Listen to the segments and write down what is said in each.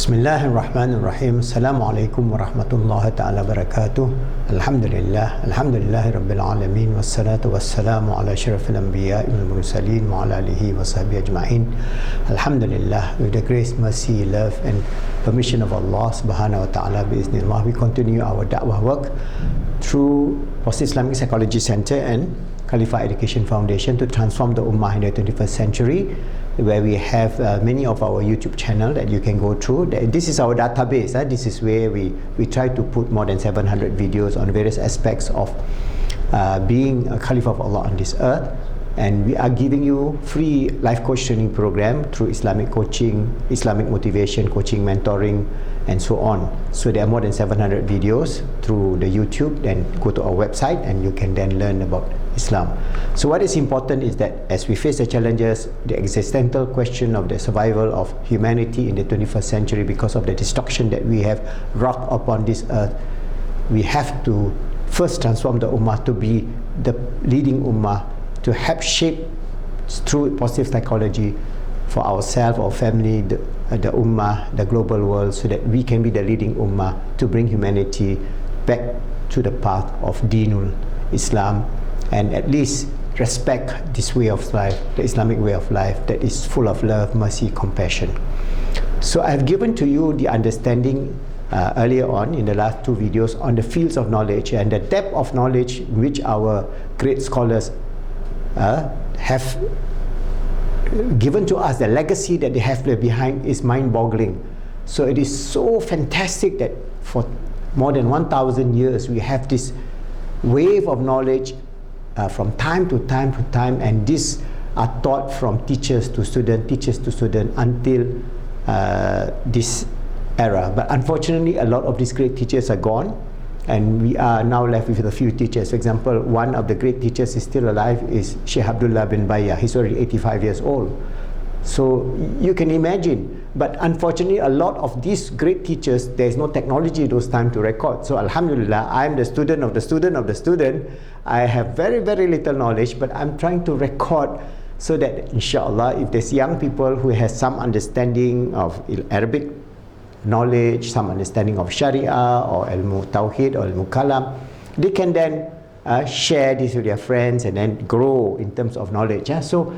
Bismillahirrahmanirrahim. Assalamualaikum warahmatullahi ta'ala wabarakatuh. Alhamdulillahi rabbil alamin. Wassalatu wassalamu ala asyrafil anbiya wal mursalin wa ala alihi wa sahbihi ajma'in. Alhamdulillah, with the grace, mercy, love and permission of Allah subhanahu wa ta'ala, biiznillah, we continue our da'wah work through Positive Islamic Psychology Center and Khalifa Education Foundation to transform the Ummah in the 21st century, where we have many of our YouTube channel that you can go through. This is our database. This is where we try to put more than 700 videos on various aspects of being a Khalifa of Allah on this earth. And we are giving you free life coach training program through Islamic coaching, Islamic motivation, coaching, mentoring, and so on. So there are more than 700 videos through the YouTube. Then go to our website and you can then learn about Islam. So what is important is that as we face the challenges, the existential question of the survival of humanity in the 21st century because of the destruction that we have wrought upon this earth, we have to first transform the Ummah to be the leading Ummah, to help shape through positive psychology for ourselves, our family, the Ummah, the global world, so that we can be the leading Ummah to bring humanity back to the path of Dinul, Islam, and at least respect this way of life, the Islamic way of life that is full of love, mercy, compassion. So I have given to you the understanding earlier on in the last two videos on the fields of knowledge and the depth of knowledge which our great scholars have given to us. The legacy that they have left behind is mind-boggling. So it is so fantastic that for more than 1,000 years we have this wave of knowledge from time to time, and these are taught from teachers to student until this era. But unfortunately, a lot of these great teachers are gone, and we are now left with a few teachers. For example, one of the great teachers is still alive, is Sheikh Abdullah bin Bayah. He's already 85 years old. So you can imagine. But unfortunately, a lot of these great teachers, there is no technology those time to record. So alhamdulillah, I am the student of the student of the student. I have very, very little knowledge, but I'm trying to record so that inshallah, if there's young people who has some understanding of Arabic knowledge, some understanding of Sharia or Ilmu Tawheed or Ilmu Kalam, they can then share this with their friends and then grow in terms of knowledge. So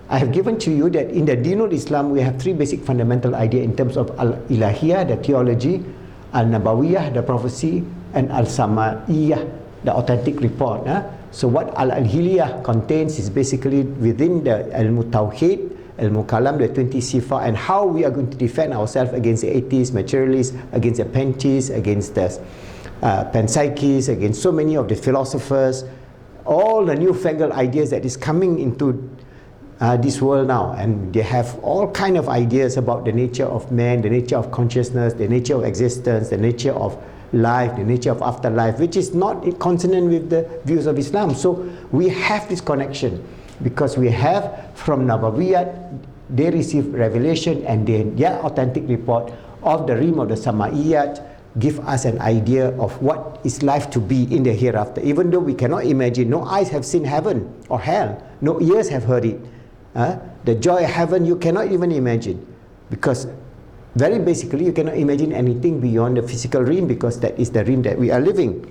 I have given to you that in the Dinul Islam we have three basic fundamental ideas in terms of Al-Ilahiyah, the theology, Al-Nabawiyah, the prophecy, and Al-Samaiyah, the authentic report. So what Al-Ilahiyah contains is basically within the Ilmu Tawheed, Ilmu Kalam, the 20 Sifa, and how we are going to defend ourselves against the atheists, materialists, against the pantheists, against the panpsychists, against so many of the philosophers, all the newfangled ideas that is coming into this world now, and they have all kind of ideas about the nature of man, the nature of consciousness, the nature of existence, the nature of life, the nature of afterlife, which is not consonant with the views of Islam. So we have this connection because we have from Nabawiyat, they receive revelation, and their authentic report of the realm of the Samaiyat give us an idea of what is life to be in the hereafter. Even though we cannot imagine, no eyes have seen heaven or hell, no ears have heard it. The joy of heaven you cannot even imagine, because very basically you cannot imagine anything beyond the physical realm, because that is the realm that we are living.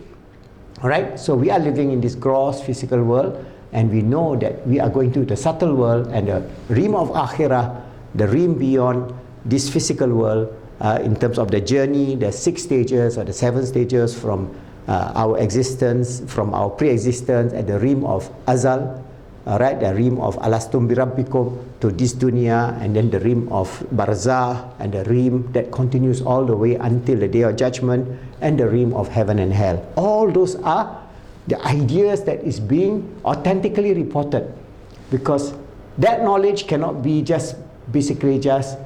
Alright, so we are living in this gross physical world, and we know that we are going to the subtle world and the realm of Akhirah, the realm beyond this physical world, in terms of the journey, the 6 stages or the 7 stages from our existence, from our pre-existence at the realm of Azal, alright, the realm of Alastum Birabbikum to this dunya, and then the realm of Barzah, and the realm that continues all the way until the day of judgment, and the realm of heaven and hell. All those are the ideas that is being authentically reported, because that knowledge cannot be just basically just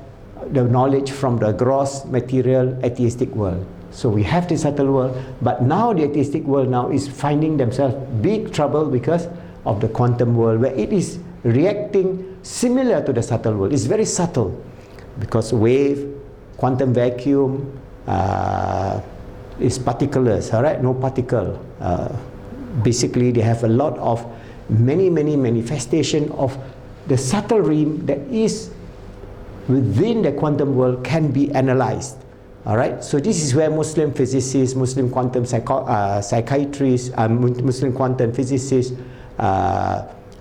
the knowledge from the gross material atheistic world. So we have the subtle world, but now the atheistic world now is finding themselves big trouble because of the quantum world, where it is reacting similar to the subtle world. It's very subtle, because wave, quantum vacuum is particulars, alright, no particle. Basically they have a lot of many manifestation of the subtle realm that is within the quantum world can be analyzed. All right, so this is where Muslim physicists, Muslim quantum psychiatrists, Muslim quantum physicists,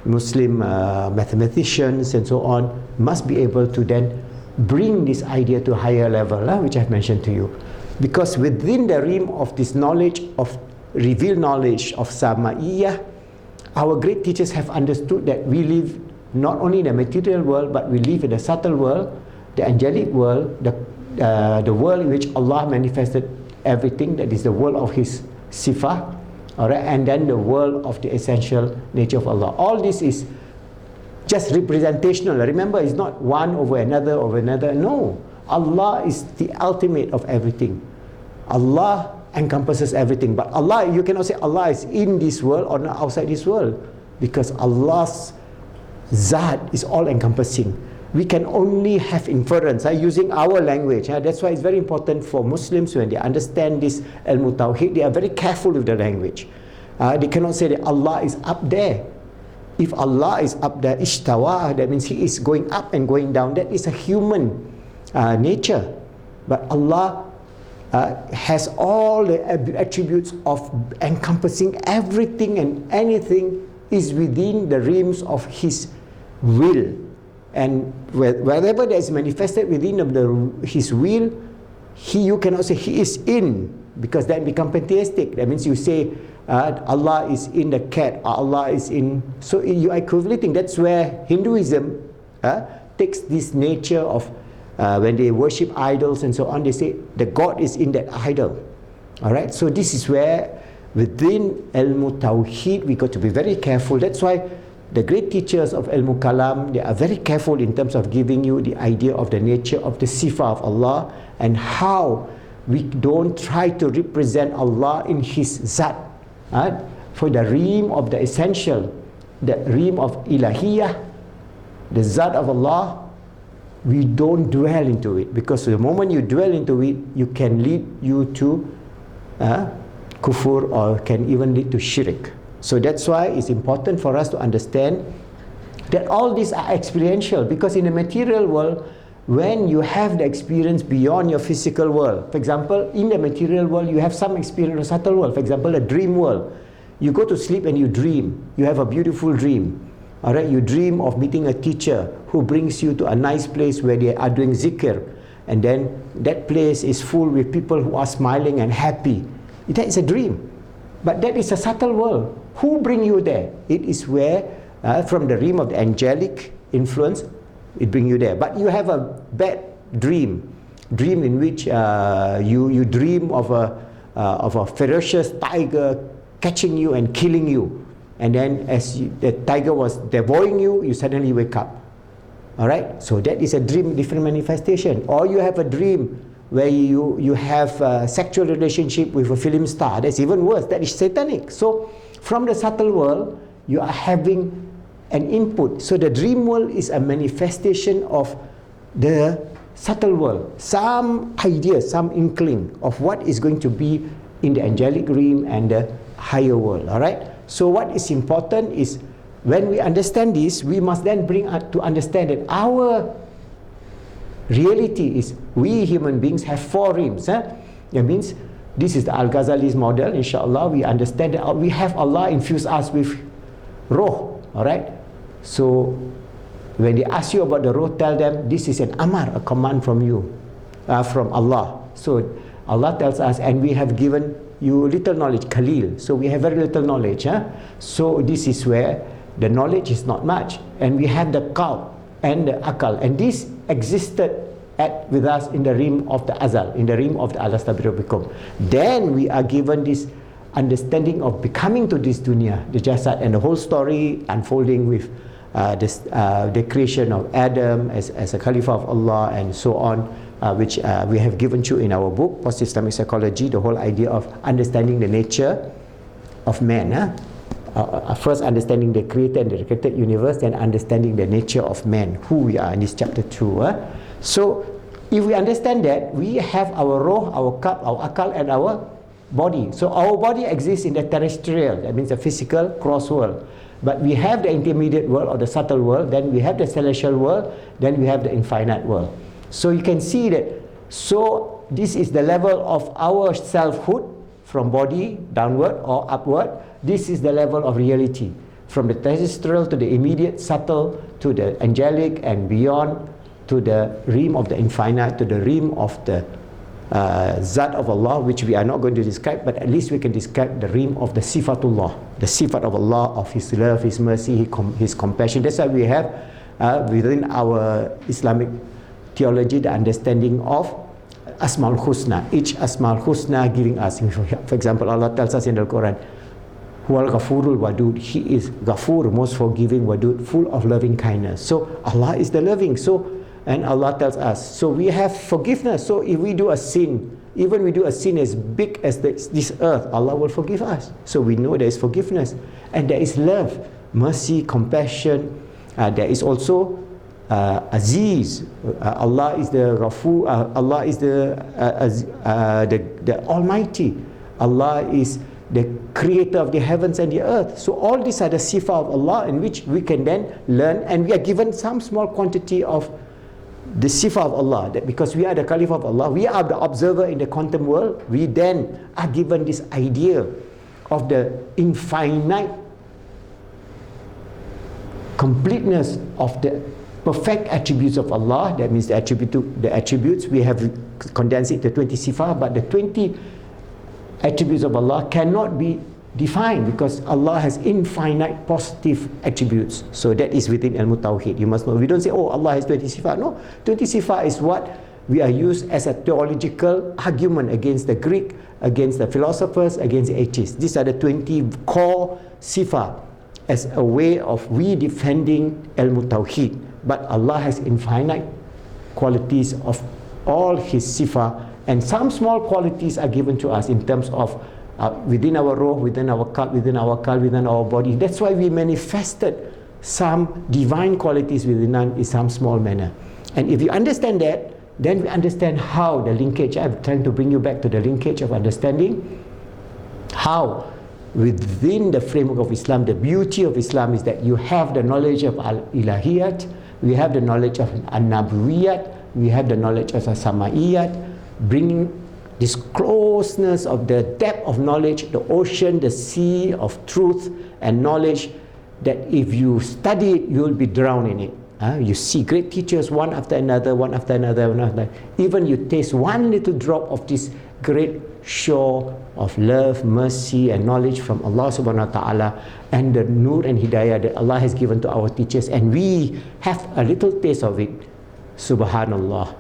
Muslim mathematicians and so on must be able to then bring this idea to a higher level, which I've mentioned to you. Because within the realm of this knowledge, of revealed knowledge of Sama'iyah, our great teachers have understood that we live not only in the material world, but we live in the subtle world, the angelic world, the world in which Allah manifested everything, that is the world of His sifah, all right, and then the world of the essential nature of Allah. All this is just representational. Remember, it's not one over another. No, Allah is the ultimate of everything. Allah encompasses everything. But Allah, you cannot say Allah is in this world or not outside this world, because Allah's Zat is all encompassing. We can only have inference using our language. That's why it's very important for Muslims, when they understand this ilmu tawhid, they are very careful with the language. They cannot say that Allah is up there. If Allah is up there, ishtawa, that means He is going up and going down. That is a human nature. But Allah has all the attributes of encompassing everything, and anything is within the realms of His will. And wherever that is manifested within His will, you cannot say He is in, because that becomes pantheistic. That means you say Allah is in the cat, or Allah is in. So you are equating. That's where Hinduism takes this nature of when they worship idols and so on, they say the God is in that idol. All right. So this is where within ilmu tawhid we got to be very careful. That's why the great teachers of ilmu kalam, they are very careful in terms of giving you the idea of the nature of the sifah of Allah, and how we don't try to represent Allah in His Zat. For the realm of the essential, the realm of ilahiyah, the Zat of Allah, we don't dwell into it, because the moment you dwell into it, you can lead you to kufur, or can even lead to shirk. So that's why it's important for us to understand that all these are experiential, because in the material world, when you have the experience beyond your physical world, for example, in the material world, you have some experience in the subtle world. For example, a dream world. You go to sleep and you dream. You have a beautiful dream. All right, you dream of meeting a teacher who brings you to a nice place where they are doing zikr, and then that place is full with people who are smiling and happy. That is a dream. But that is a subtle world. Who bring you there? It is where, from the realm of the angelic influence, it bring you there. But you have a bad dream in which you dream of a ferocious tiger catching you and killing you, and then as the tiger was devouring you, you suddenly wake up. All right, so that is a dream, different manifestation. Or you have a dream where you have a sexual relationship with a film star. That's even worse. That is satanic. So from the subtle world, you are having an input. So the dream world is a manifestation of the subtle world. Some ideas, some inkling of what is going to be in the angelic realm and the higher world. All right. So what is important is, when we understand this, we must then bring us to understand that our reality is, we human beings have four realms. That means this is the Al-Ghazali's model. Inshallah, we understand that we have Allah infuse us with roh. All right. So when they ask you about the roh, tell them this is an amar, a command from you, from Allah. So Allah tells us, and we have given you little knowledge, Khalil. So we have very little knowledge. So this is where the knowledge is not much. And we have the qalb and the akal. And this existed with us in the realm of the azal, in the realm of the alastabirubikum. Then we are given this understanding of becoming to this dunya, the jasad, and the whole story unfolding with the creation of Adam as a Khalifa of Allah, and so on, which we have given you in our book, Positive Islamic Psychology, the whole idea of understanding the nature of man. First understanding the creator and the created universe, then understanding the nature of man, who we are, in this chapter 2. So if we understand that, we have our roh, our qalb, our akal, and our body. So our body exists in the terrestrial, that means the physical cross world. But we have the intermediate world or the subtle world, then we have the celestial world, then we have the infinite world. So you can see that, so this is the level of our selfhood from body downward or upward. This is the level of reality. From the terrestrial to the immediate, subtle, to the angelic and beyond, to the realm of the infinite, to the realm of the Zat of Allah, which we are not going to describe, but at least we can describe the realm of the Sifatullah, the Sifat of Allah, of His love, His mercy, His compassion. That's why we have within our Islamic theology the understanding of Asmaul Husna. Each Asmaul Husna giving us, for example, Allah tells us in the Quran, Huwal Ghafurul Wadud, He is Ghafur, most forgiving, Wadud, full of loving kindness. So Allah is the loving. So, and Allah tells us, so we have forgiveness. So if we do a sin, even we do a sin as big as this earth, Allah will forgive us. So we know there is forgiveness. And there is love, mercy, compassion. There is also Aziz. Allah is the Ghafur. Allah is the Almighty. Allah is the creator of the heavens and the earth. So all these are the Sifat of Allah in which we can then learn, and we are given some small quantity of the Sifat of Allah, that because we are the Caliph of Allah, we are the observer in the quantum world, we then are given this idea of the infinite completeness of the perfect attributes of Allah. That means the attributes, we have condensed it to 20 Sifat, but the 20 attributes of Allah cannot be defined because Allah has infinite positive attributes. So that is within Ilmu Tawheed. You must know. We don't say, oh, Allah has 20 Sifat. No, 20 Sifat is what we are used as a theological argument against the Greek, against the philosophers, against the atheists. These are the 20 core Sifat as a way of we defending Ilmu Tawheed. But Allah has infinite qualities of all His Sifat, and some small qualities are given to us in terms of within our roh, within our qalb, within our body. That's why we manifested some divine qualities within us in some small manner. And if you understand that, then we understand how the linkage, I'm trying to bring you back to the linkage of understanding, how within the framework of Islam, the beauty of Islam is that you have the knowledge of Al-Ilahiyat, we have the knowledge of An-Nabuwiyat, we have the knowledge of As-Samaiyat, bringing this closeness of the depth of knowledge, the ocean, the sea of truth and knowledge, that if you study it, you will be drowned in it. You see great teachers one after another, one after another, one after another. Even you taste one little drop of this great shore of love, mercy and knowledge from Allah subhanahu wa ta'ala, and the nur and hidayah that Allah has given to our teachers, and we have a little taste of it, subhanallah,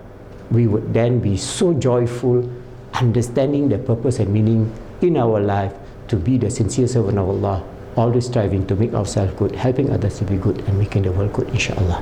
we would then be so joyful, understanding the purpose and meaning in our life to be the sincere servant of Allah, always striving to make ourselves good, helping others to be good, and making the world good, inshallah.